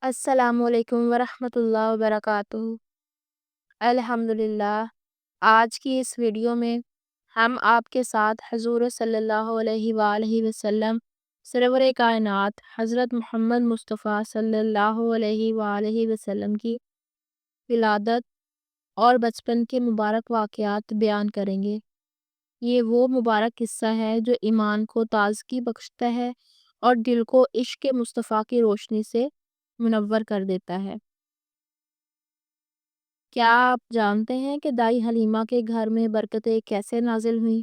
السلام علیکم ورحمۃ اللہ وبرکاتہ۔ الحمدللہ، آج کی اس ویڈیو میں ہم آپ کے ساتھ حضور صلی اللہ علیہ وآلہ وسلم سرور کائنات حضرت محمد مصطفیٰ صلی اللہ علیہ وآلہ وسلم کی ولادت اور بچپن کے مبارک واقعات بیان کریں گے۔ یہ وہ مبارک قصہ ہے جو ایمان کو تازگی بخشتا ہے اور دل کو عشق مصطفیٰ کی روشنی سے منور کر دیتا ہے۔ کیا آپ جانتے ہیں کہ دائی حلیمہ کے گھر میں برکتیں کیسے نازل ہوئیں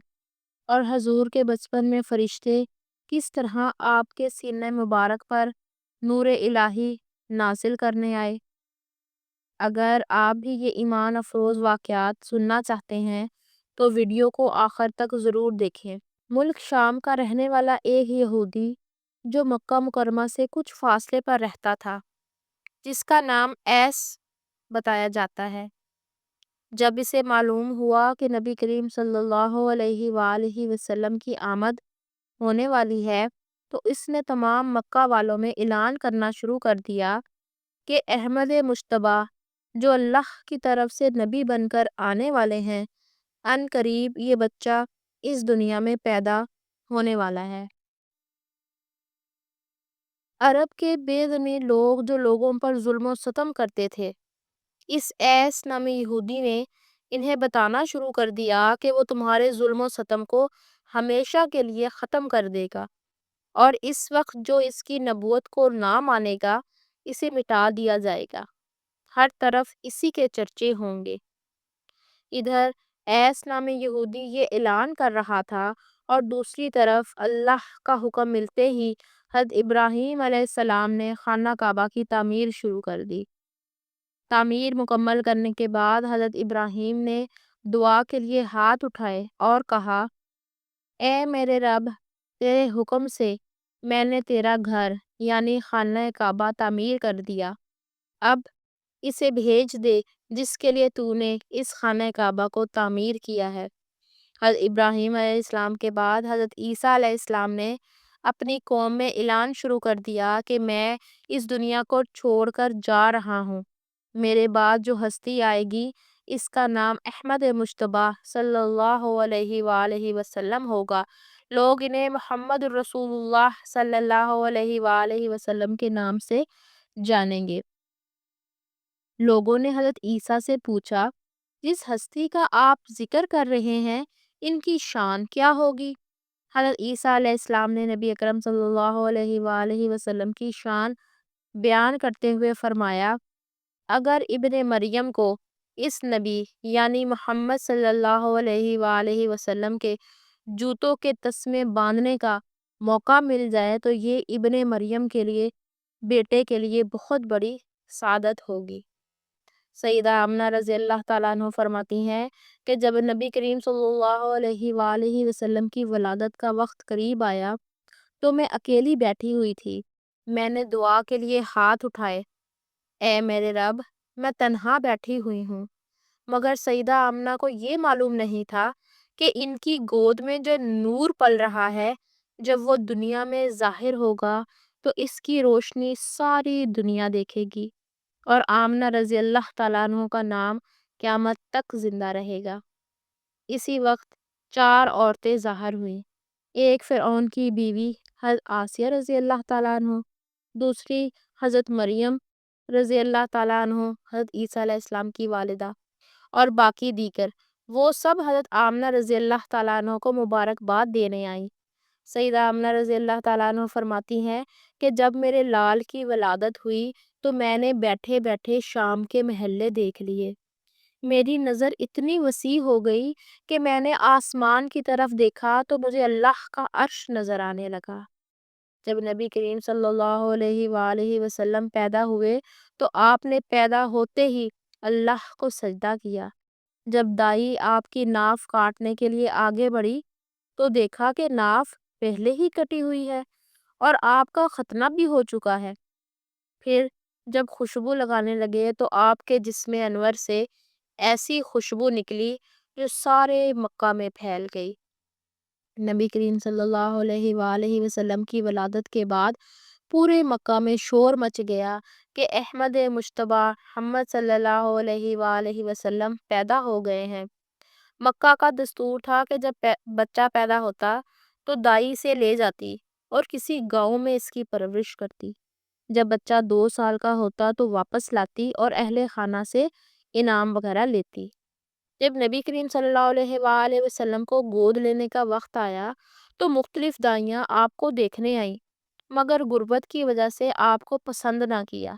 اور حضور کے بچپن میں فرشتے کس طرح آپ کے سینہ مبارک پر نور الہی نازل کرنے آئے؟ اگر آپ بھی یہ ایمان افروز واقعات سننا چاہتے ہیں تو ویڈیو کو آخر تک ضرور دیکھیں۔ ملک شام کا رہنے والا ایک یہودی جو مکہ مکرمہ سے کچھ فاصلے پر رہتا تھا، جس کا نام ایس بتایا جاتا ہے، جب اسے معلوم ہوا کہ نبی کریم صلی اللہ علیہ وآلہ وسلم کی آمد ہونے والی ہے تو اس نے تمام مکہ والوں میں اعلان کرنا شروع کر دیا کہ احمد مجتبیٰ جو اللہ کی طرف سے نبی بن کر آنے والے ہیں، ان قریب یہ بچہ اس دنیا میں پیدا ہونے والا ہے۔ عرب کے بے زمین لوگ جو لوگوں پر ظلم و ستم کرتے تھے، اس ایس نامی یہودی نے انہیں بتانا شروع کر دیا کہ وہ تمہارے ظلم و ستم کو ہمیشہ کے لیے ختم کر دے گا، اور اس وقت جو اس کی نبوت کو نہ مانے گا اسے مٹا دیا جائے گا۔ ہر طرف اسی کے چرچے ہوں گے۔ ادھر ایس نامی یہودی یہ اعلان کر رہا تھا اور دوسری طرف اللہ کا حکم ملتے ہی حضرت ابراہیم علیہ السلام نے خانہ کعبہ کی تعمیر شروع کر دی۔ تعمیر مکمل کرنے کے بعد حضرت ابراہیم نے دعا کے لیے ہاتھ اٹھائے اور کہا، اے میرے رب، تیرے حکم سے میں نے تیرا گھر یعنی خانہ کعبہ تعمیر کر دیا، اب اسے بھیج دے جس کے لیے تو نے اس خانہ کعبہ کو تعمیر کیا ہے۔ حضرت ابراہیم علیہ السلام کے بعد حضرت عیسیٰ علیہ السلام نے اپنی قوم میں اعلان شروع کر دیا کہ میں اس دنیا کو چھوڑ کر جا رہا ہوں، میرے بعد جو ہستی آئے گی اس کا نام احمد مجتبیٰ صلی اللہ علیہ وآلہ وسلم ہوگا، لوگ انہیں محمد رسول اللہ صلی اللہ علیہ وآلہ وسلم کے نام سے جانیں گے۔ لوگوں نے حضرت عیسیٰ سے پوچھا، جس ہستی کا آپ ذکر کر رہے ہیں ان کی شان کیا ہوگی؟ حضرت عیسیٰ علیہ السلام نے نبی اکرم صلی اللہ علیہ وآلہ وسلم کی شان بیان کرتے ہوئے فرمایا، اگر ابن مریم کو اس نبی یعنی محمد صلی اللہ علیہ وآلہ وسلم کے جوتوں کے تسمے باندھنے کا موقع مل جائے تو یہ ابن مریم کے لیے بیٹے کے لیے بہت بڑی سعادت ہوگی۔ سیدہ آمنہ رضی اللہ تعالیٰ عنہ فرماتی ہیں کہ جب نبی کریم صلی اللہ علیہ وآلہ وسلم کی ولادت کا وقت قریب آیا تو میں اکیلی بیٹھی ہوئی تھی، میں نے دعا کے لیے ہاتھ اٹھائے، اے میرے رب، میں تنہا بیٹھی ہوئی ہوں، مگر سیدہ آمنہ کو یہ معلوم نہیں تھا کہ ان کی گود میں جو نور پل رہا ہے جب وہ دنیا میں ظاہر ہوگا تو اس کی روشنی ساری دنیا دیکھے گی اور آمنہ رضی اللہ تعالیٰ عنہ کا نام قیامت تک زندہ رہے گا۔ اسی وقت 4 عورتیں ظاہر ہوئیں، ایک فرعون کی بیوی حضرت آسیہ رضی اللہ تعالیٰ عنہ، دوسری حضرت مریم رضی اللہ تعالیٰ عنہ حضرت عیسیٰ علیہ السلام کی والدہ، اور باقی دیگر وہ سب حضرت آمنہ رضی اللہ تعالیٰ عنہ کو مبارکباد دینے آئیں۔ سیدہ آمنہ رضی اللہ تعالیٰ عنہ فرماتی ہیں کہ جب میرے لال کی ولادت ہوئی تو میں نے بیٹھے بیٹھے شام کے محلے دیکھ لیے، میری نظر اتنی وسیع ہو گئی کہ میں نے آسمان کی طرف دیکھا تو مجھے اللہ کا عرش نظر آنے لگا۔ جب نبی کریم صلی اللہ علیہ وآلہ وسلم پیدا ہوئے تو آپ نے پیدا ہوتے ہی اللہ کو سجدہ کیا۔ جب دائی آپ کی ناف کاٹنے کے لیے آگے بڑھی تو دیکھا کہ ناف پہلے ہی کٹی ہوئی ہے اور آپ کا ختنہ بھی ہو چکا ہے۔ پھر جب خوشبو لگانے لگے تو آپ کے جسم انور سے ایسی خوشبو نکلی جو سارے مکہ میں پھیل گئی۔ نبی کریم صلی اللہ علیہ وآلہ وسلم کی ولادت کے بعد پورے مکہ میں شور مچ گیا کہ احمد مجتبی محمد صلی اللہ علیہ وآلہ وسلم پیدا ہو گئے ہیں۔ مکہ کا دستور تھا کہ جب بچہ پیدا ہوتا تو دائی سے لے جاتی اور کسی گاؤں میں اس کی پرورش کرتی۔ جب بچہ 2 سال کا ہوتا تو واپس لاتی اور اہل خانہ سے انعام وغیرہ لیتی۔ جب نبی کریم صلی اللہ علیہ وآلہ وسلم کو گود لینے کا وقت آیا تو مختلف دائیاں آپ کو دیکھنے آئیں، مگر غربت کی وجہ سے آپ کو پسند نہ کیا۔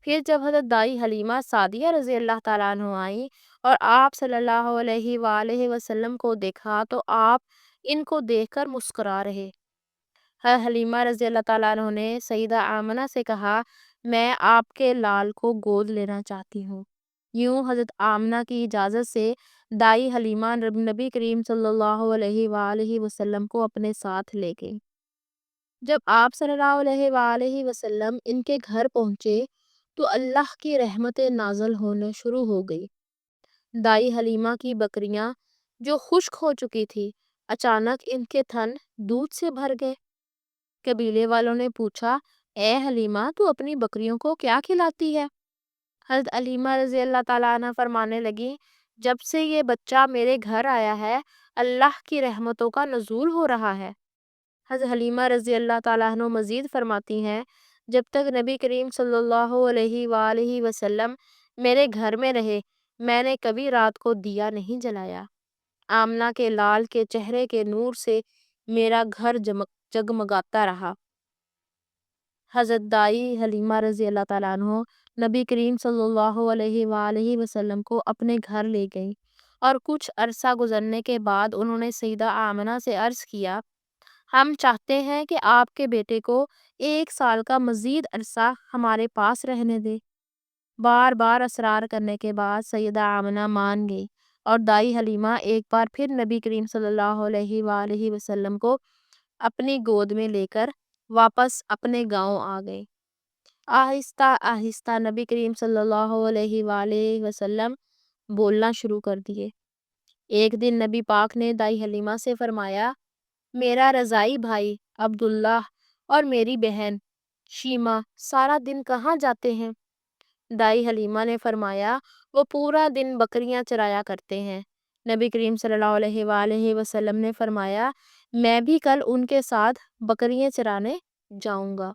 پھر جب حضرت دائی حلیمہ سعدیہ رضی اللہ تعالیٰ عنہ آئیں اور آپ صلی اللہ علیہ وآلہ وسلم کو دیکھا تو آپ ان کو دیکھ کر مسکرا رہے۔ حضرت حلیمہ رضی اللہ تعالیٰ عنہ نے سیدہ آمنہ سے کہا، میں آپ کے لال کو گود لینا چاہتی ہوں۔ یوں حضرت آمنہ کی اجازت سے دائی حلیمہ نبی کریم صلی اللہ علیہ وآلہ وسلم کو اپنے ساتھ لے گئی۔ جب آپ صلی اللہ علیہ وآلہ وسلم ان کے گھر پہنچے تو اللہ کی رحمت نازل ہونے شروع ہو گئی۔ دائی حلیمہ کی بکریاں جو خشک ہو چکی تھی اچانک ان کے تھن دودھ سے بھر گئے۔ قبیلے والوں نے پوچھا، اے حلیمہ تو اپنی بکریوں کو کیا کھلاتی ہے؟ حضرت حلیمہ رضی اللہ تعالیٰ عنہ فرمانے لگی، جب سے یہ بچہ میرے گھر آیا ہے اللہ کی رحمتوں کا نزول ہو رہا ہے۔ حضرت حلیمہ رضی اللہ تعالیٰ عنہ مزید فرماتی ہیں، جب تک نبی کریم صلی اللہ علیہ وآلہ وسلم میرے گھر میں رہے میں نے کبھی رات کو دیا نہیں جلایا۔ آمنہ کے لال کے چہرے کے نور سے میرا گھر جگمگاتا رہا۔ حضرت دائی حلیمہ رضی اللہ تعالیٰ عنہ نبی کریم صلی اللہ علیہ وآلہ وسلم کو اپنے گھر لے گئی اور کچھ عرصہ گزرنے کے بعد انہوں نے سیدہ آمنہ سے عرض کیا، ہم چاہتے ہیں کہ آپ کے بیٹے کو 1 سال کا مزید عرصہ ہمارے پاس رہنے دے۔ بار بار اصرار کرنے کے بعد سیدہ آمنہ مان گئی اور دائی حلیمہ ایک بار پھر نبی کریم صلی اللہ علیہ وآلہ وسلم کو اپنی گود میں لے کر واپس اپنے گاؤں آ گئے۔ آہستہ آہستہ نبی کریم صلی اللہ علیہ وآلہ وسلم بولنا شروع کر دیے۔ ایک دن نبی پاک نے دائی حلیمہ سے فرمایا، میرا رضائی بھائی عبداللہ اور میری بہن شیمہ سارا دن کہاں جاتے ہیں؟ دائی حلیمہ نے فرمایا، وہ پورا دن بکریاں چرایا کرتے ہیں۔ نبی کریم صلی اللہ علیہ وآلہ وسلم نے فرمایا، میں بھی کل ان کے ساتھ بکریاں چرانے جاؤں گا۔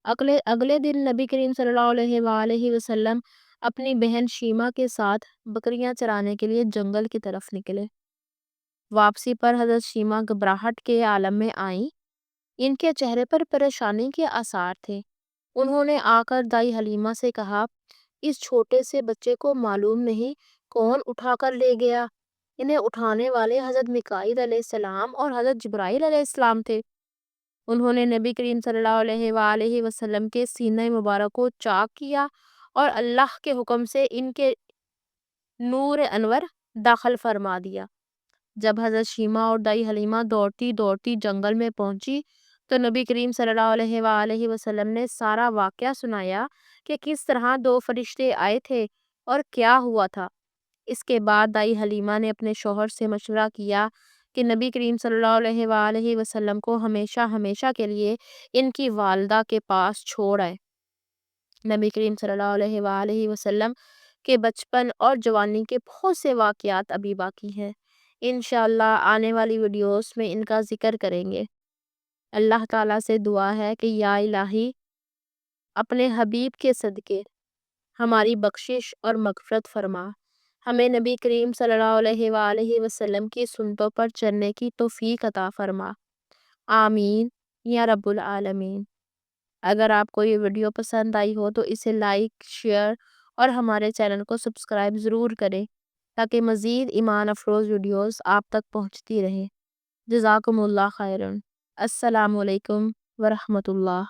اگلے دن نبی کریم صلی اللہ علیہ وآلہ وسلم اپنی بہن شیمہ کے ساتھ بکریاں چرانے کے لیے جنگل کی طرف نکلے۔ واپسی پر حضرت شیمہ گھبراہٹ کے عالم میں آئیں۔ ان کے چہرے پر پریشانی کے آثار تھے۔ انہوں نے آ کر دائی حلیمہ سے کہا، اس چھوٹے سے بچے کو معلوم نہیں کون اٹھا کر لے گیا۔ انہیں اٹھانے والے حضرت میکائیل علیہ السلام اور حضرت جبرائیل علیہ السلام تھے۔ انہوں نے نبی کریم صلی اللہ علیہ وآلہ وسلم کے سینہ مبارک کو چاک کیا اور اللہ کے حکم سے ان کے نور انور داخل فرما دیا۔ جب حضرت شیمہ اور دائی حلیمہ دوڑتی دوڑتی جنگل میں پہنچی تو نبی کریم صلی اللہ علیہ وآلہ وسلم نے سارا واقعہ سنایا کہ کس طرح 2 فرشتے آئے تھے اور کیا ہوا تھا۔ اس کے بعد دائی حلیمہ نے اپنے شوہر سے مشورہ کیا کہ نبی کریم صلی اللہ علیہ وآلہ وسلم کو ہمیشہ ہمیشہ کے لیے ان کی والدہ کے پاس چھوڑ آئے۔ نبی کریم صلی اللہ علیہ وآلہ وسلم کے بچپن اور جوانی کے بہت سے واقعات ابھی باقی ہیں۔ انشاءاللہ آنے والی ویڈیوز میں ان کا ذکر کریں گے۔ اللہ تعالیٰ سے دعا ہے کہ یا الہی اپنے حبیب کے صدقے ہماری بخشش اور مغفرت فرما، ہمیں نبی کریم صلی اللہ علیہ وآلہ وسلم کی سنتوں پر چلنے کی توفیق عطا فرما، آمین یا رب العالمین۔ اگر آپ کو یہ ویڈیو پسند آئی ہو تو اسے لائک، شیئر اور ہمارے چینل کو سبسکرائب ضرور کریں تاکہ مزید ایمان افروز ویڈیوز آپ تک پہنچتی رہیں۔ جزاکم اللہ خیرن۔ السلام علیکم ورحمۃ اللہ۔